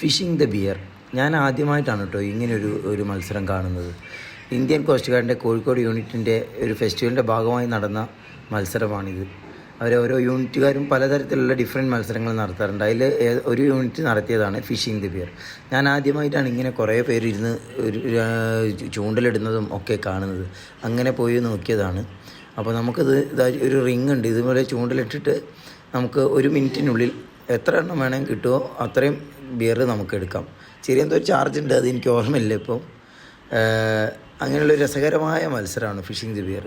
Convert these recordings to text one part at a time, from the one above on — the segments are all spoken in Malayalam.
Phishing the beer. ഞാൻ ആദ്യമായിട്ടാണ് കേട്ടോ ഇങ്ങനൊരു മത്സരം കാണുന്നത്. ഇന്ത്യൻ കോസ്റ്റ് ഗാർഡിൻ്റെ കോഴിക്കോട് യൂണിറ്റിൻ്റെ ഒരു ഫെസ്റ്റിവലിൻ്റെ ഭാഗമായി നടന്ന മത്സരമാണിത്. ഓരോ യൂണിറ്റുകാരും പലതരത്തിലുള്ള ഡിഫറെൻറ്റ് മത്സരങ്ങൾ നടത്താറുണ്ട്. അതിൽ ഒരു യൂണിറ്റ് നടത്തിയതാണ് ഫിഷിംഗ് ദി ബിയർ. ഞാൻ ആദ്യമായിട്ടാണ് ഇങ്ങനെ കുറേ പേരിരുന്ന് ചൂണ്ടലിടുന്നതും ഒക്കെ കാണുന്നത്. അങ്ങനെ പോയി നോക്കിയതാണ്. അപ്പോൾ നമുക്കിത് ഒരു റിങ് ഉണ്ട്. ഇതുപോലെ ചൂണ്ടലിട്ടിട്ട് നമുക്ക് 1 മിനിറ്റിനുള്ളിൽ എത്ര എണ്ണം വേണമെങ്കിൽ കിട്ടുമോ അത്രയും ബിയർ നമുക്ക് എടുക്കാം. ചെറിയ എന്തോ ചാർജ് ഉണ്ട്, അത് എനിക്ക് ഓർമ്മയില്ല ഇപ്പോൾ. അങ്ങനെയുള്ള രസകരമായ മത്സരമാണ് ഫിഷിംഗ് ദി ബിയർ.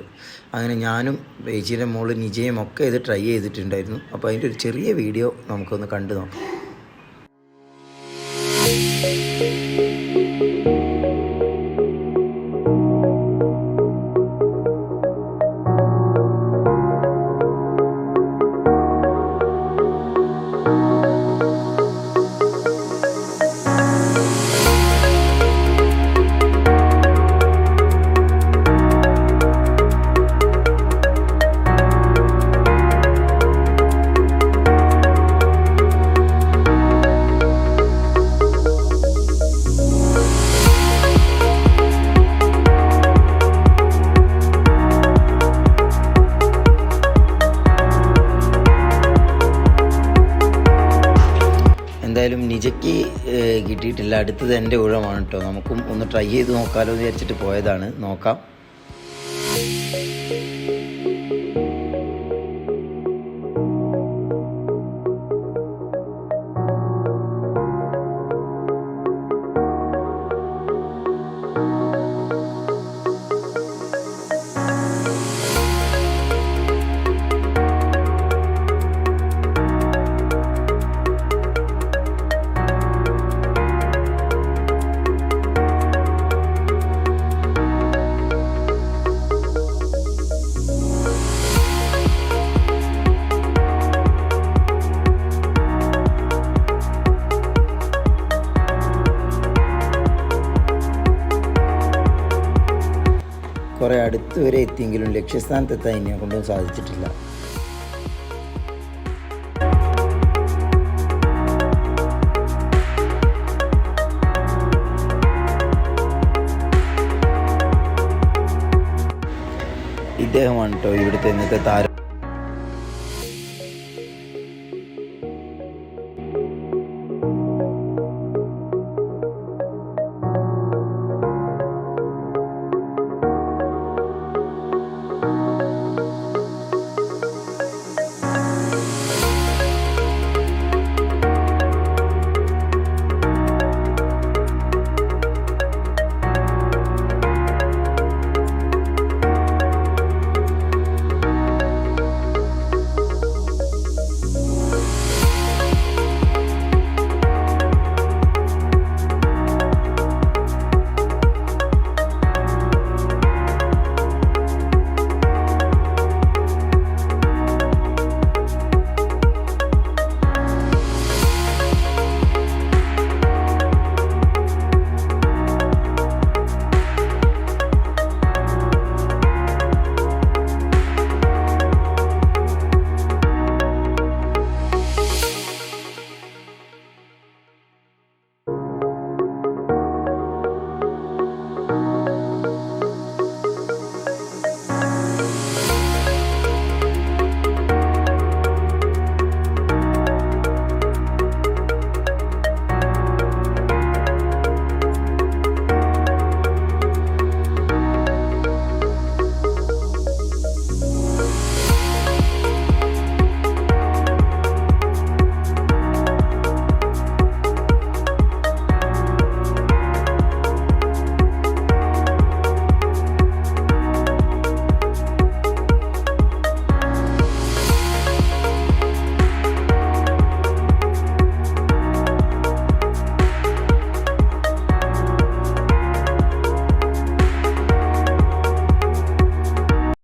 അങ്ങനെ ഞാനും ചേച്ചിയുടെ മോള് നിജയും ഒക്കെ ഇത് ട്രൈ ചെയ്തിട്ടുണ്ടായിരുന്നു. അപ്പോൾ അതിൻ്റെ ഒരു ചെറിയ വീഡിയോ നമുക്കൊന്ന് കണ്ടു നോക്കാം. എന്തായാലും നിജയ്ക്ക് കിട്ടിയിട്ടില്ല. അടുത്തത് എൻ്റെ ഊഴമാണ് കേട്ടോ. നമുക്കും ഒന്ന് ട്രൈ ചെയ്ത് നോക്കാമല്ലോ എന്ന് വിചാരിച്ചിട്ട് പോയതാണ്. നോക്കാം. കുറേ അടുത്ത് വരെ എത്തിയെങ്കിലും ലക്ഷ്യസ്ഥാനത്തെത്താൻ എന്നെ കൊണ്ടൊന്നും സാധിച്ചിട്ടില്ല. ഇദ്ദേഹമാണ് കേട്ടോ ഇവിടുത്തെ ഇന്നത്തെ താരം.